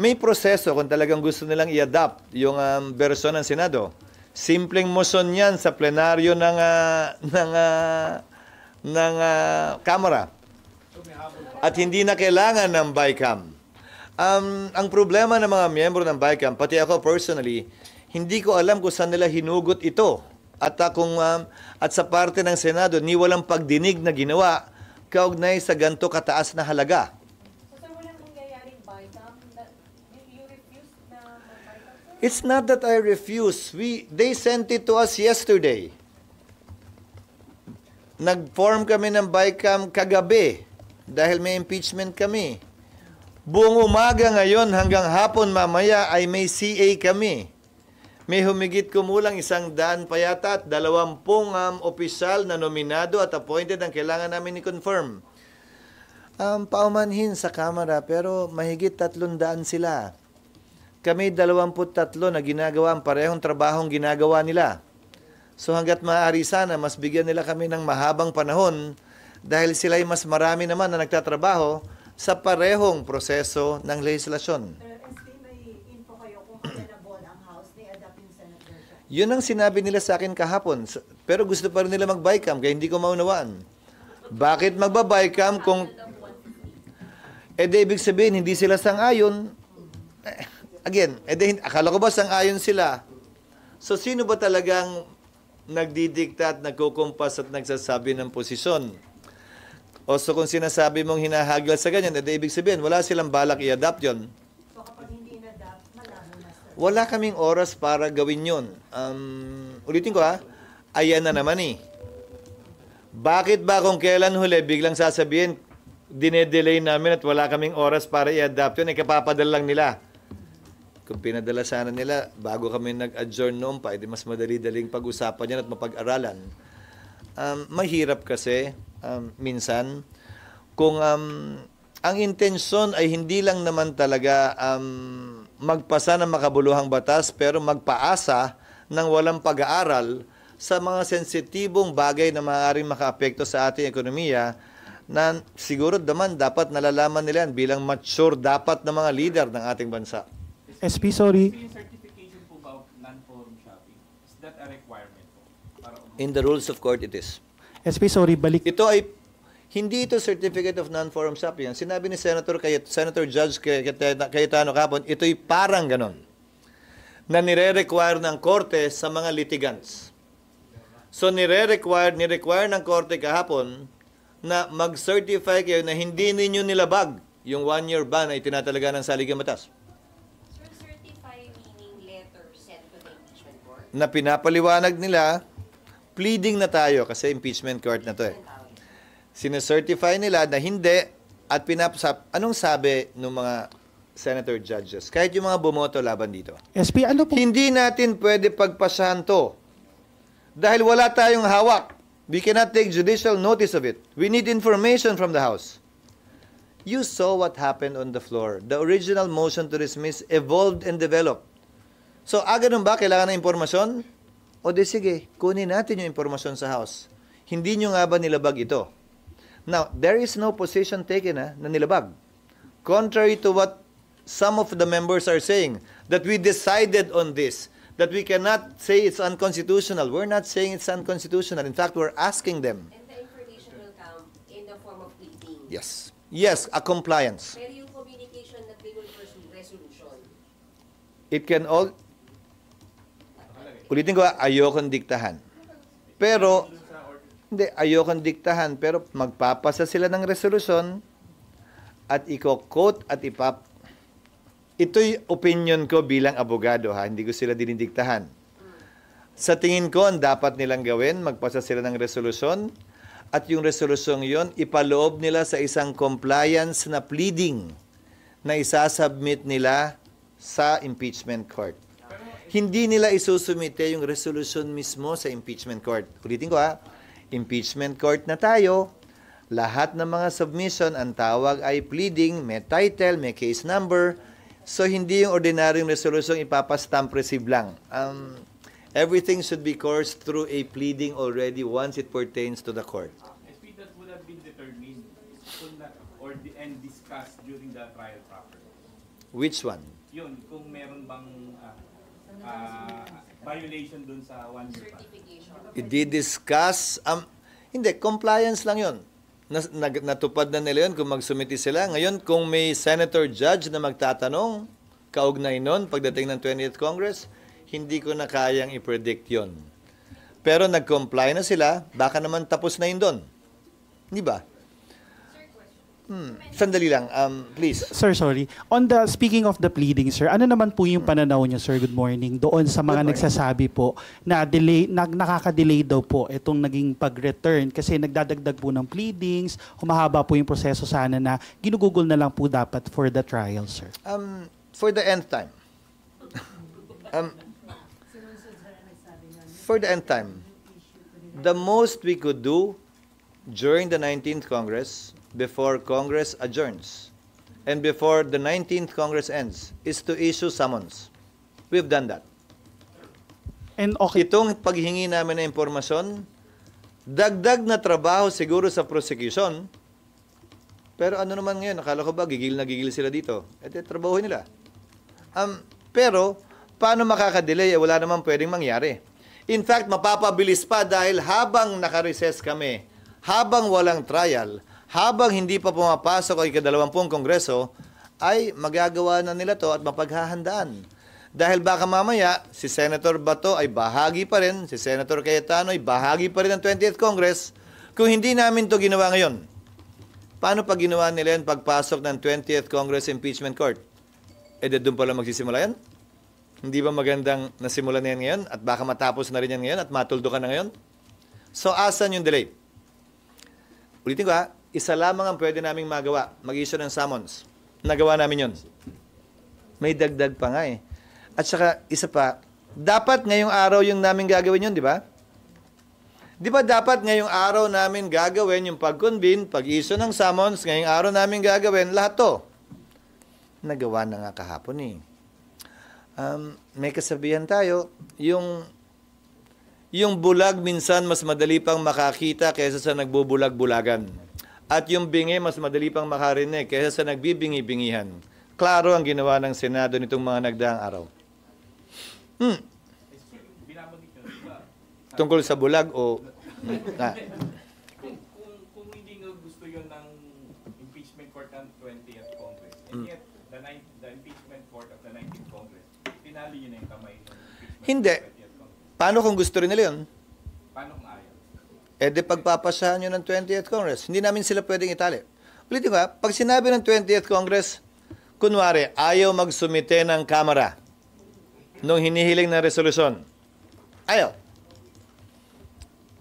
May proseso kung talagang gusto nilang i-adapt yung bersyon ng Senado. Simpleng motion yan sa plenaryo ng Kamara. At hindi na kailangan ng BICAM. Ang problema ng mga miyembro ng BICAM, pati ako personally, hindi ko alam kung saan nila hinugot ito. At at sa parte ng Senado, ni walang pagdinig na ginawa kaugnay sa ganito kataas na halaga. So, sir, walang nangyayaring BICAM? You refused na mag-BICAM, sir? It's not that I refuse. They sent it to us yesterday. Nag-form kami ng BICAM kagabi dahil may impeachment kami. Buong umaga ngayon hanggang hapon mamaya ay may CA kami. May humigit kumulang 100 pa yata at 20 opisyal na nominado at appointed ang kailangan namin i-confirm. Paumanhin sa Kamara pero mahigit 300 sila. Kami 23 na ginagawa ang parehong trabahong ginagawa nila. So hanggat maaari sana, mas bigyan nila kami ng mahabang panahon dahil sila ay mas marami naman na nagtatrabaho sa parehong proseso ng legislasyon. may info kayo kung available ang House ni Adapt yung Senate version? Yun ang sinabi nila sa akin kahapon. Pero gusto pa rin nila mag-BICAM kaya hindi ko maunawaan. Bakit magba-BICAM kung... ibig sabihin, hindi sila sang-ayon. Again, akala ko ba sang-ayon sila? So, sino ba talagang nagdidikta at nagkukumpas at nagsasabi ng posisyon? O so kung sinasabi mong hinahagil sa ganyan, ibig sabihin, wala silang balak i-adapt yun. So kapag hindi na-adapt, malabo na, sir. Wala kaming oras para gawin yun. Ulitin ko ayan na naman Bakit ba kung kailan huli, biglang sasabihin, dinedelay namin at wala kaming oras para i-adapt yun, kapapadala lang nila. Kung pinadala sana nila, bago kami nag-adjourn noon pa, mas madali-daling pag-usapan yan at mapag-aralan. Mahirap kasi, minsan, kung ang intensyon ay hindi lang naman talaga magpasa ng makabuluhang batas, pero magpaasa ng walang pag-aaral sa mga sensitibong bagay na maaaring makaapekto sa ating ekonomiya, na siguro naman dapat nalalaman nila yan bilang mature dapat na mga leader ng ating bansa. SP, sorry. Yung certification po ba of non-forum shopping, is that a requirement po? In the rules of court, it is. SP, sorry, balik. Ito ay, hindi ito certificate of non-forum shopping. Sinabi ni Senator Judge Cayetano kahapon, ito'y parang ganon, na nire-require ng korte sa mga litigants. So, ni-require ng korte kahapon na mag-certify kayo na hindi ninyo nilabag yung 1-year ban na itinatalaga ng saligang batas. Certify meaning letter sent to the impeachment court? Na pinapaliwanag nila, pleading na tayo kasi impeachment court na to Sinecertify nila na hindi at anong sabi ng mga senator judges? Kahit yung mga bumoto laban dito. SP, ano po? Hindi natin pwede pagpasahan to dahil wala tayong hawak. We cannot take judicial notice of it. We need information from the House. You saw what happened on the floor. The original motion to dismiss evolved and developed. So, ganun ba? Kailangan ng impormasyon? O di sige, kunin natin yung impormasyon sa House. Hindi nyo nga ba nilabag ito? Now, there is no position taken na nilabag. Contrary to what some of the members are saying, that we decided on this, that we cannot say it's unconstitutional. We're not saying it's unconstitutional. In fact, we're asking them. And the information will come in the form of pleading. Yes. Yes, a compliance. Pero yung communication that they will pursue resolution. It can all... Ulitin ko, ayokong diktahan. Pero, hindi, ayokong diktahan. Pero magpapasa sila ng resolusyon at i-quote at Ito'y opinion ko bilang abogado, hindi ko sila dinidiktahan. Sa tingin ko, ang dapat nilang gawin, magpasa sila ng resolusyon at yung resolusyon yon ipaloob nila sa isang compliance na pleading na isasubmit nila sa impeachment court. Hindi nila isusumite yung resolusyon mismo sa impeachment court. Ulitin ko impeachment court na tayo. Lahat ng mga submission, ang tawag ay pleading, may title, may case number. So, hindi yung ordinaryong resolusyon ipapastamp receive lang. Everything should be coursed through a pleading already once it pertains to the court. SP, that would have been determined and discussed during the trial process. Which one? Yun, kung meron bang violation dun sa 1 year pa. I-discuss, hindi, compliance lang yun. Natupad na nila yun kung magsumiti sila. Ngayon, kung may senator judge na magtatanong, kaugnay nun, pagdating ng 20th Congress, hindi ko na kayang i-predict yun. Pero nag-comply na sila, baka naman tapos na yun doon. Di ba? Sandali lang, please. Sir, sorry. Speaking of the pleading, sir, ano naman po yung pananaw niyo, sir, good morning, doon sa mga nagsasabi po na nakaka-delay daw po itong naging pag-return kasi nagdadagdag po ng pleadings, humahaba po yung proseso sana na ginugugol na lang po dapat for the trial, sir? For the nth time. For the nth time, the most we could do during the 19th Congress, before Congress adjourns, and before the 19th Congress ends, is to issue summons. We've done that. And okay. Itong paghingi namin ng impormasyon, dagdag na trabaho siguro sa prosecution, pero ano naman ngayon, akala ko ba gigil na gigil sila dito? Ito trabaho nila. Pero, paano makakadelay? Wala naman pwedeng mangyari. In fact, mapapabilis pa dahil habang nakarecess kami, habang walang trial, habang hindi pa pumapasok ang ika-20 Kongreso, ay magagawa na nila to at mapaghahandaan. Dahil baka mamaya, si Senator Bato ay bahagi pa rin, si Senator Cayetano ay bahagi pa rin ng 20th Congress. Kung hindi namin to ginawa ngayon, paano pag ginawa nila yan pagpasok ng 20th Congress Impeachment Court? Doon pala magsisimula yan? Hindi ba magandang nasimulan na yan ngayon at baka matapos na rin yan ngayon at matuldukan na ngayon? So, asan yung delay? Ulitin ko isa lamang ang pwede naming magawa, mag-issue ng summons. Nagawa namin yun. May dagdag pa nga eh. At saka, isa pa, dapat ngayong araw yung namin gagawin yun, di ba? Di ba dapat ngayong araw namin gagawin yung pag-convene, pag-issue ng summons, ngayong araw namin gagawin, lahat to. Nagawa na nga kahapon eh. May kasabihan tayo, yung bulag minsan mas madali pang makakita kaysa sa nagbubulag-bulagan. At yung bingi mas madali pang makarinig kaysa sa nagbibingi-bingihan. Klaro ang ginawa ng Senado nitong mga nagdaang araw. Tungkol sa bulag o... Kung hindi nga gusto yun ng impeachment court ng 20th Congress, and yet the impeachment court of the 19th Congress, tinali yun na yung kamay ng impeachment. Hindi. Paano kung gusto rin nila yun? Paano kung ayaw? Pagpapasahan nyo ng 20th Congress. Hindi namin sila pwedeng itali. Ulitin ko pag sinabi ng 20th Congress, kunwari, ayaw magsumite ng Kamara nung hinihiling ng resolusyon. Ayaw.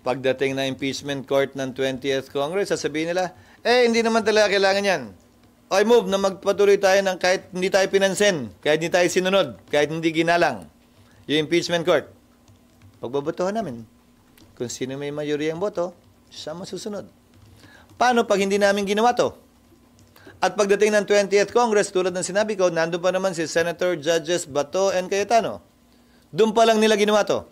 Pagdating na impeachment court ng 20th Congress, sasabihin nila, hindi naman talaga kailangan yan. I move na magpatuloy tayo ng kahit hindi tayo pinansin, kahit hindi tayo sinunod, kahit hindi ginalang yung impeachment court. Pagbabotohan namin. Kung sino may mayoryang boto, siya masusunod. Paano pag hindi namin ginawa to? At pagdating ng 20th Congress, tulad ng sinabi ko, nandun pa naman si Senator Judges Bato and Cayetano. Doon pa lang nila ginawa to.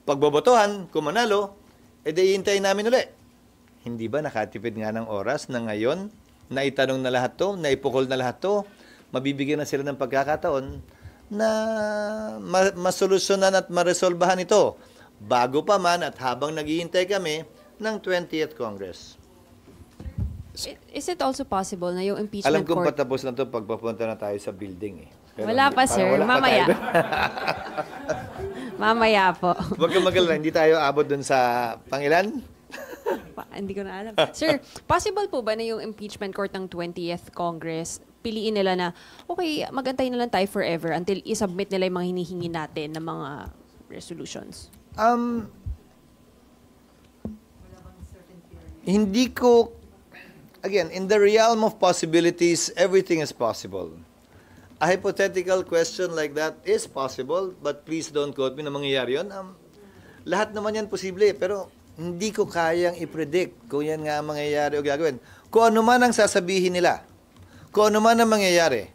Pagbobotohan, kung manalo, iintayin namin uli. Hindi ba nakatipid nga ng oras na ngayon, na itanong na lahat to, na ipukol na lahat to, mabibigyan na sila ng pagkakataon na masolusyonan at maresolbahan ito bago pa man at habang naghihintay kami ng 20th Congress. Is it also possible na yung impeachment Alam kong court... patapos na to pagpapunta na tayo sa building eh. Pero wala pa, sir. wala pa Mamaya. tayo. Mamaya po. Huwag kang magalala, hindi tayo abot dun sa pangilan? Hindi ko na alam. Sir, possible po ba na yung impeachment court ng 20th Congress, piliin nila na, okay, magantay na lang tayo forever until isubmit nila yung mga hinihingi natin ng mga resolutions? Hindi ko, again, in the realm of possibilities, everything is possible. A hypothetical question like that is possible, but please don't quote me na mangyayari yun. Lahat naman yan posible, pero hindi ko kayang i-predict kung yan nga ang mangyayari o gagawin. Kung ano man ang sasabihin nila, kung ano man ang mangyayari,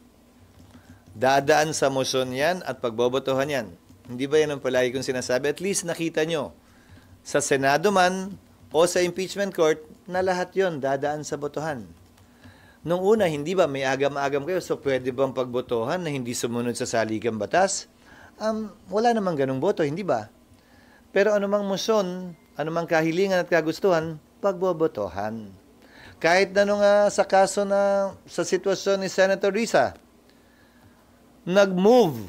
dadaan sa motion yan at pagbobotohan yan. Hindi ba yan ang palagi kong sinasabi? At least nakita nyo, sa Senado man o sa impeachment court, na lahat yon dadaan sa botohan. Nung una, hindi ba may agam-agam kayo? So pwede bang pagbotohan na hindi sumunod sa saligang batas? Wala namang ganung boto, hindi ba? Pero anumang motion, anumang kahilingan at kagustuhan, pagbobotohan. Kahit na nung sa kaso na sa sitwasyon ni Senator Risa, nag-move,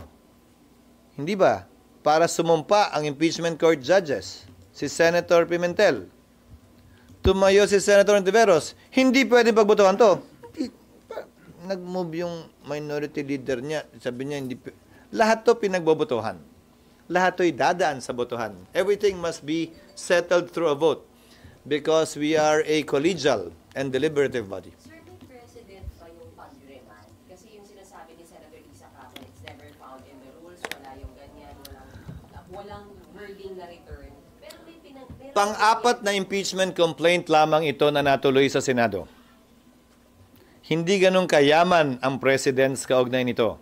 hindi ba, para sumumpa ang impeachment court judges, si Senator Pimentel. Tumayo si Senator Ontiveros, hindi pwede pagbotohan to. Nag-move yung minority leader niya, sabi niya, hindi, lahat to pinagbobotohan. Lahat to'y dadaan sa botohan. Everything must be settled through a vote because we are a collegial and deliberative body. Sir, may precedent ba yung pag-remand? Kasi yung sinasabi ni Senator Lisa Caco, it's never found in the rules, wala yung ganyan, walang wording na return. Pero may Pang-apat na impeachment complaint lamang ito na natuloy sa Senado. Hindi ganun kayaman ang President's kaugnay nito.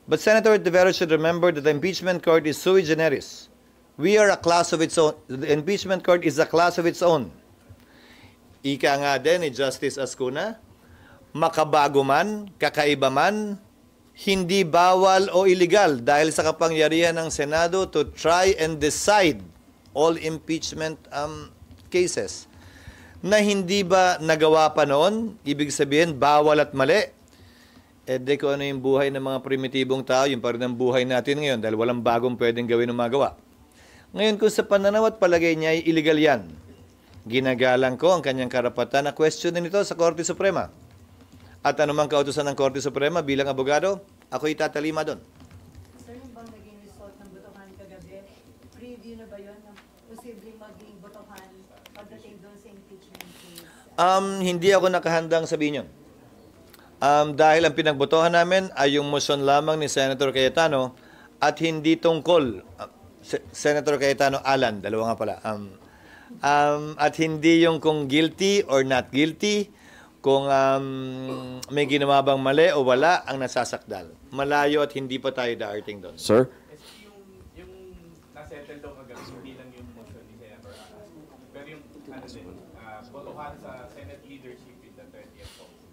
But Senator Ontiveros should remember that the impeachment court is sui generis. We are a class of its own. The impeachment court is a class of its own. Ika nga din ni Justice Ascuna, makabago man, kakaiba man, hindi bawal o illegal dahil sa kapangyarihan ng Senado to try and decide all impeachment cases. Na hindi ba nagawa pa noon, ibig sabihin bawal at mali. De kung ano yung buhay ng mga primitibong tao, yung pa rin ang buhay natin ngayon dahil walang bagong pwedeng gawin o magawa. Ngayon kung sa pananaw at palagay niya ay illegal yan, ginagalang ko ang kanyang karapatan na questionin ito sa Korte Suprema. At anumang kautusan ng Korte Suprema bilang abogado, ako'y tatalima doon. Sir, yung bang naging result ng botohan kagabi, preview na ba yun ng posibleng maging botohan pagdating doon sa impeachment case? Hindi ako nakahandang sabihin yun. Dahil ang pinagbotohan namin ay yung motion lamang ni Senator Cayetano at hindi tungkol, Senator Cayetano Alan, dalawa nga pala, at hindi yung kung guilty or not guilty, kung may ginawa bang mali o wala ang nasasakdal. Malayo at hindi pa tayo daarting doon. Sir? Yung nasettle daw kagabi, hindi lang yung motion ni Senator Alan. Pero yung botohan sa Senate leadership in the 30th Congress.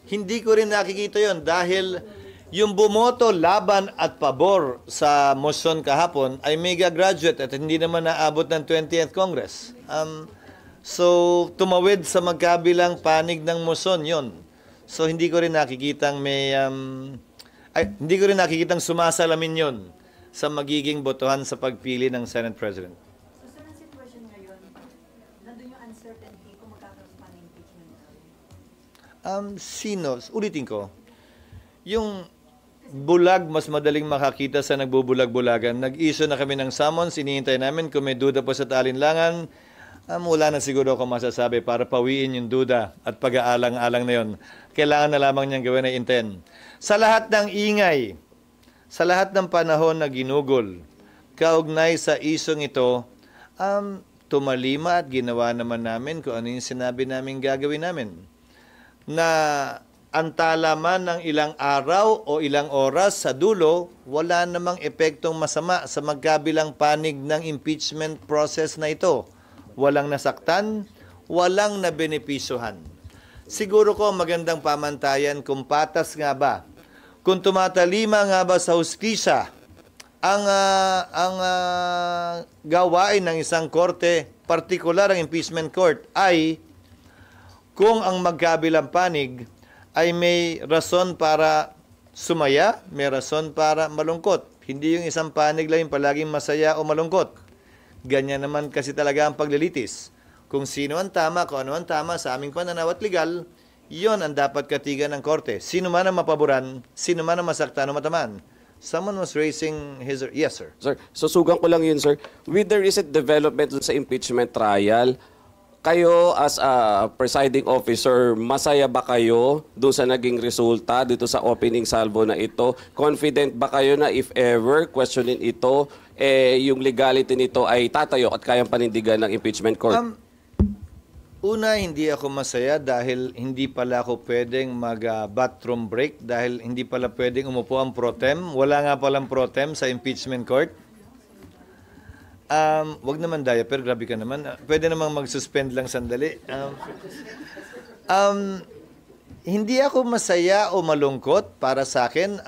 Hindi ko rin nakikita yon dahil yung bumoto laban at pabor sa motion kahapon ay mega graduate at hindi naman naabot ng 20th Congress. So, tumawid sa magkabilang panig ng motion yon. So, hindi ko rin nakikitang hindi ko rin nakikitang sumasalamin yon sa magiging botohan sa pagpili ng Senate President. So, sir, ang sitwasyon ngayon, nandun yung uncertainty kung magkakaroon pa ng impeachment. Sino? Ulitin ko. Yung bulag, mas madaling makakita sa nagbubulag-bulagan. Nag-issue na kami ng summons, iniintay namin kung may duda pa sa alinlangan. Wala na siguro ako masasabi para pawiin yung duda at pag-aalang-alang na yun. Kailangan na lamang niyang gawin ay intent. Sa lahat ng ingay, sa lahat ng panahon na ginugol, kaugnay sa isyong ito, tumalima at ginawa naman namin kung ano yung sinabi namin gagawin namin. Na ang talaman ng ilang araw o ilang oras sa dulo, wala namang epektong masama sa magkabilang panig ng impeachment process na ito. Walang nasaktan, walang nabenepisyohan. Siguro ko magandang pamantayan kung patas nga ba, kung tumatalima nga ba sa hustisya ang gawain ng isang korte, partikular ang impeachment court, ay kung ang magkabilang panig ay may rason para sumaya, may rason para malungkot. Hindi yung isang panig lang yung palaging masaya o malungkot. Ganyan naman kasi talaga ang paglilitis. Kung sino ang tama, kung ano ang tama sa aming pananaw at legal, yon ang dapat katigan ng korte. Sino man ang mapaboran, sino man ang masaktan o matamaan. Someone was raising his... Yes, sir. Sir, susugan ko lang yun, sir. With the recent development dun sa impeachment trial, kayo as a presiding officer, masaya ba kayo doon sa naging resulta dito sa opening salvo na ito? Confident ba kayo na if ever questionin ito, yung legality nito ay tatayo at kayang panindigan ng impeachment court? Una, hindi ako masaya dahil hindi pala ako pwedeng mag-bathroom break dahil hindi pala pwedeng umupo ang pro tem. Wala nga palang pro tem sa impeachment court. Wag naman diaper, grabe ka naman. Pwede namang mag-suspend lang sandali. Hindi ako masaya o malungkot para sa akin.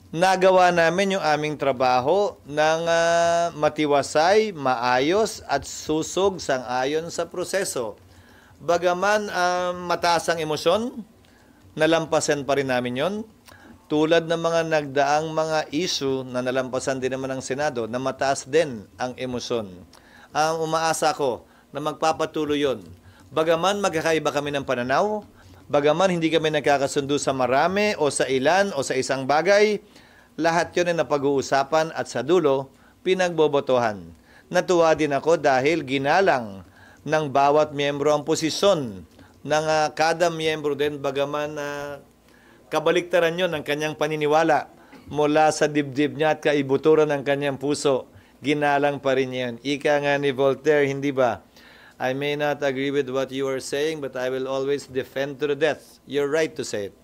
Nagawa namin yung aming trabaho ng matiwasay, maayos at susog sang-ayon sa proseso. Bagaman mataas ang emosyon, nalampasan pa rin namin yon. Tulad ng mga nagdaang mga issue na nalampasan din naman ng Senado na mataas din ang emosyon. Umaasa ko na magpapatuloy yon. Bagaman magkakaiba kami ng pananaw, bagaman hindi kami nagkakasundo sa marami o sa ilan o sa isang bagay, lahat yun ay napag-uusapan at sa dulo, pinagbobotohan. Natuwa din ako dahil ginalang ng bawat miyembro ang posisyon ng kada miyembro din bagaman kabaliktaran yun ng kanyang paniniwala mula sa dibdib niya at kaibuturan ng kanyang puso. Ginalang pa rin yan. Ika nga ni Voltaire, hindi ba? I may not agree with what you are saying, but I will always defend to the death. You're right to say it.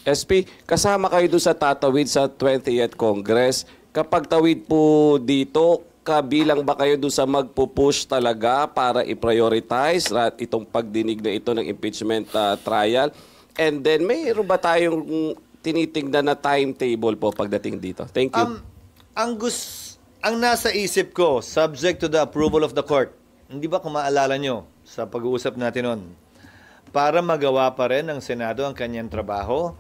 SP, kasama kayo doon sa tatawid sa 20th Congress. Kapag tawid po dito, kabilang ba kayo doon sa magpupush talaga para i-prioritize itong pagdinig na ito ng impeachment trial? And then, mayroon ba tayong tinitingnan na timetable po pagdating dito? Thank you. Ang nasa isip ko, subject to the approval of the court, hindi ba kung maalala nyo sa pag-uusap natin nun, para magawa pa rin ng Senado ang kanyang trabaho,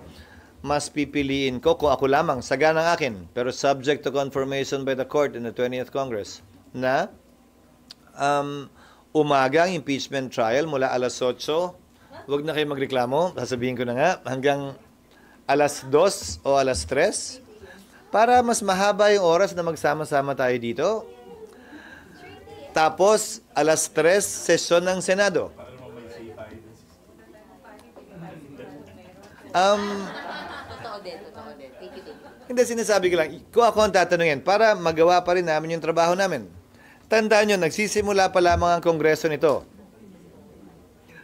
mas pipiliin ko kung ako lamang, saganang akin, pero subject to confirmation by the court in the 20th Congress, na umaga ang impeachment trial mula alas 8, huwag na kayo magreklamo, sasabihin ko na nga, hanggang alas 2 o alas 3, para mas mahaba yung oras na magsama-sama tayo dito. Tapos, alas 3, sesyon ng Senado. Hindi, sinasabi ko lang, kung ako ang tatanungin, para magawa pa rin namin yung trabaho namin. Tandaan nyo, nagsisimula pa lamang ang kongreso nito.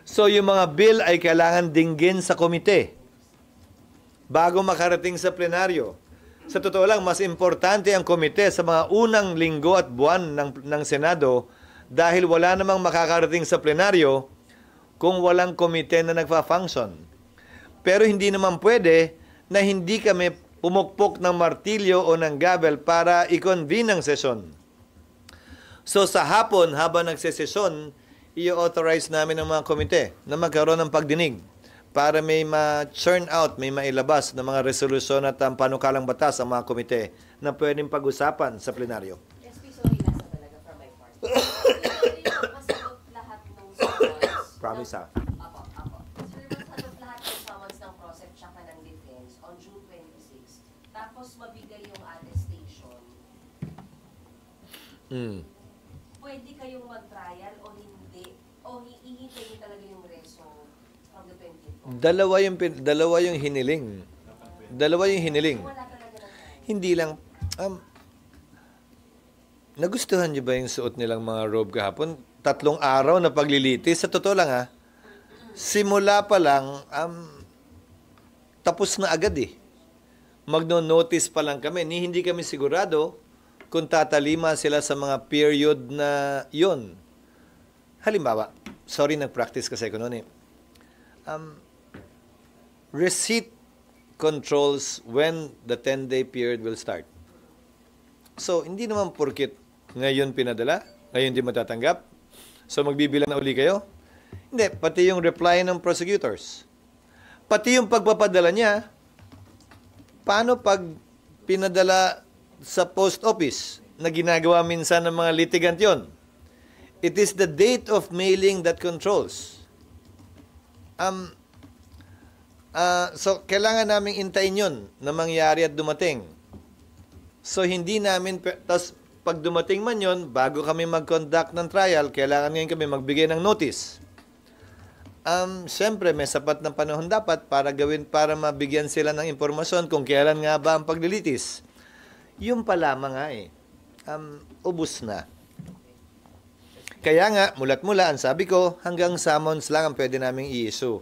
So, yung mga bill ay kailangan dinggin sa komite bago makarating sa plenaryo. Sa totoo lang, mas importante ang komite sa mga unang linggo at buwan ng Senado dahil wala namang makakarating sa plenaryo kung walang komite na nagfa-function. Pero hindi naman pwede na hindi kami pumukpok ng martilyo o ng gavel para i-convene ang sesyon. So sa hapon, habang nagsesesyon, i-authorize namin ng mga komite na magkaroon ng pagdinig para may ma-churn out, may mailabas ng mga resolusyon at panukalang batas ang mga komite na pwedeng pag-usapan sa plenaryo. Promise ha. Tapos mabigay yung attestation, pwede kayong mag-trial o hindi? O hiihintay nyo talaga yung reso from the 20th? Dalawa yung hiniling. Hindi lang, nagustuhan nyo ba yung suot nilang mga robe kahapon? 3 araw na paglilitis. Sa totoo lang simula pa lang, tapos na agad magno-notice pa lang kami. Hindi kami sigurado kung tatalima sila sa mga period na yon. Halimbawa, sorry, nag-practice kasi ko noon receipt controls when the 10-day period will start. So, hindi naman porkit ngayon pinadala, ngayon di matatanggap, so magbibilang na uli kayo. Hindi, pati yung reply ng prosecutors. Pati yung pagpapadala niya, paano pag pinadala sa post office na ginagawa minsan ng mga litigant yon? It is the date of mailing that controls. So, kailangan naming intayin yun na mangyari at dumating. So, hindi namin, tapos pag dumating man yun, bago kami mag-conduct ng trial, kailangan ngayon kami magbigay ng notice. Siyempre, may sapat na panahon dapat para mabigyan sila ng impormasyon kung kailan nga ba ang paglilitis. Yung pa lamang nga ubus na. Kaya nga, mulat-mula, ang sabi ko, hanggang summons lang ang pwede naming i-issue.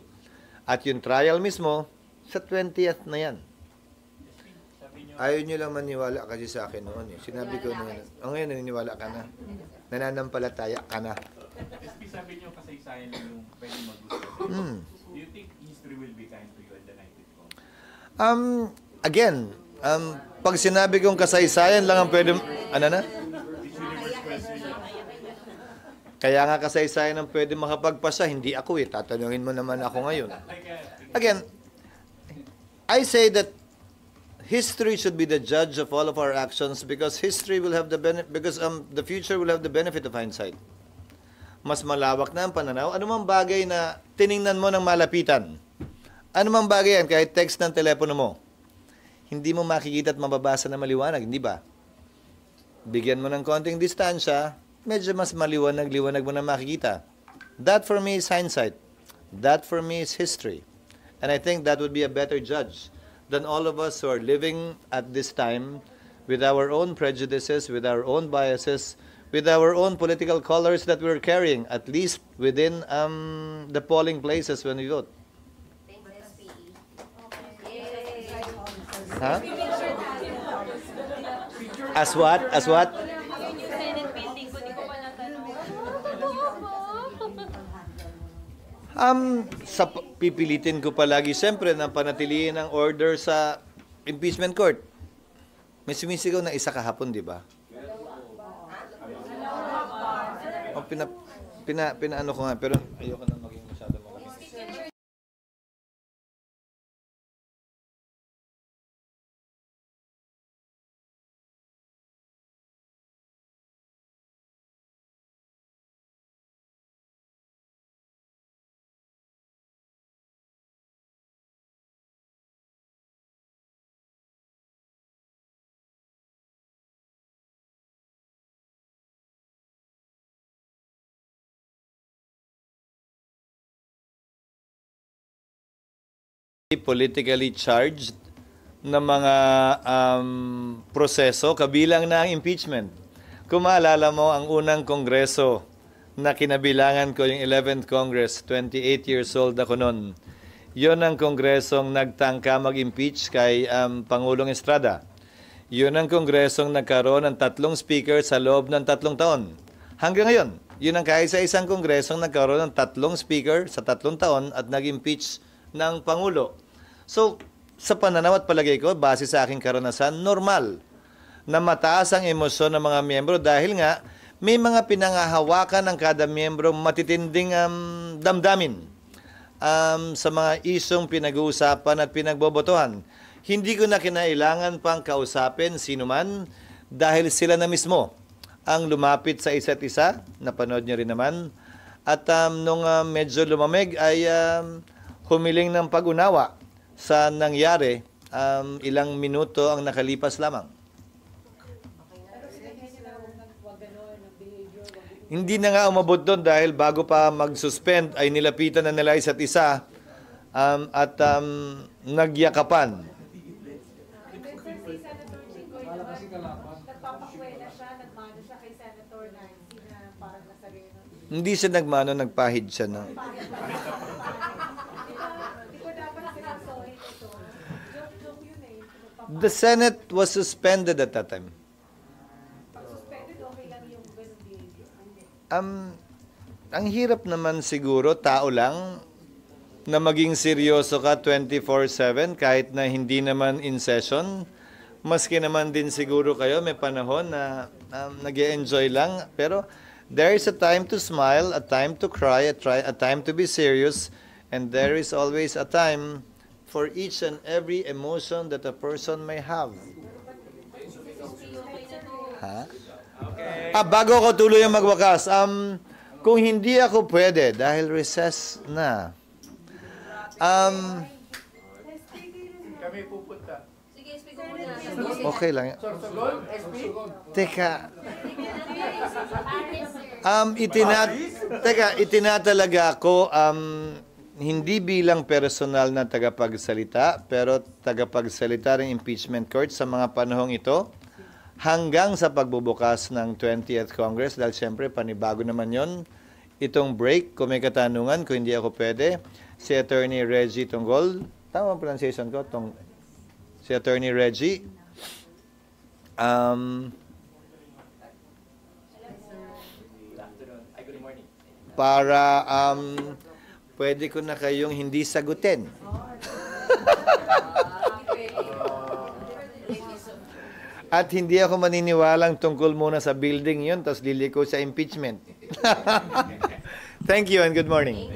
At yung trial mismo, sa 20th na yan. Ayaw nyo lang maniwala kasi sa akin noon. Sinabi ko na yun. Ngayon, naniniwala ka na. Nananampalataya ka na. SP, sabi nyo kasaysayan lang yung pwede mag-gusto. Do you think history will be kind to you at the night it comes? Again, pag sinabi kong kasaysayan lang ang pwede... Ano na? Kaya nga kasaysayan ang pwede makapagpasa, hindi ako tatanungin mo naman ako ngayon. Again, I say that history should be the judge of all of our actions because history will have the the future will have the benefit of hindsight. Mas malawak na ang pananaw. Ano mang bagay na tiningnan mo ng malapitan, ano mang bagay yan, kahit text ng telepono mo, hindi mo makikita at mababasa na maliwanag, hindi ba? Bigyan mo ng konting distansya, medyo mas maliwanag-liwanag mo na makikita. That for me is hindsight. That for me is history. And I think that would be a better judge than all of us who are living at this time with our own prejudices, with our own biases, with our own political colors that we're carrying, at least within the polling places when we vote. Huh? As what? As what? Pipilitin ko palagi siyempre na panatilihin ang order sa impeachment court. May sumisigaw na isa kahapon, di ba? Pinaano ko nga, pero ayoko na maging masyado malaki. Politically charged na mga proseso, kabilang na ang impeachment. Kung maalala mo, ang unang kongreso na kinabilangan ko, yung 11th Congress, 28 years old ako noon. Yun ang kongresong nagtangka mag-impeach kay Pangulong Estrada. Yun ang kongresong nagkaroon ng 3 speaker sa loob ng 3 taon. Hanggang ngayon, yun ang kaisa-isang kongresong nagkaroon ng 3 speaker sa 3 taon at nag-impeach ng Pangulo. So, sa pananaw at palagay ko, base sa aking karanasan, normal na mataas ang emosyon ng mga miyembro dahil nga may mga pinangahawakan ng kada miyembro matitinding damdamin sa mga isyong pinag-uusapan at pinagbobotohan. Hindi ko na kinailangan pang kausapin sino man dahil sila na mismo ang lumapit sa isa't isa, napanood nyo rin naman, at nung medyo lumamig ay humiling ng pag-unawa sa nangyari, ilang minuto ang nakalipas lamang. Hindi na nga umabot doon dahil bago pa mag-suspend ay nilapitan na nila isa't isa at nagyakapan. Hindi siya nagmano, nagpahid siya na. The Senate was suspended at that time. Ang hirap naman siguro, tao lang, na maging seryoso ka 24/7 kahit na hindi naman in session. Maski naman din siguro kayo, may panahon na nag-e-enjoy lang. Pero there is a time to smile, a time to cry, a time to be serious, and there is always a time for each and every emotion that a person may have. Ha? Okay. Bago ako tuloy ang magwakas, kung hindi ako pwede, dahil recess na, Kami pupunta. Sige, speak ko muna. Okay lang. Sorsogon, SP? Teka. Itinatalaga ako hindi bilang personal na tagapagsalita, pero tagapagsalita ng impeachment court sa mga panahong ito hanggang sa pagbubukas ng 20th Congress dahil siyempre panibago naman yon. Itong break, kung may katanungan, kung hindi ako pwede, si Attorney Reggie Tonggol, tama ang pronunciation ko, si Attorney Reggie, para pwede ko na kayong hindi sagutin. At hindi ako maniniwalang tungkol muna sa building yun, tapos liliko sa impeachment. Thank you and good morning.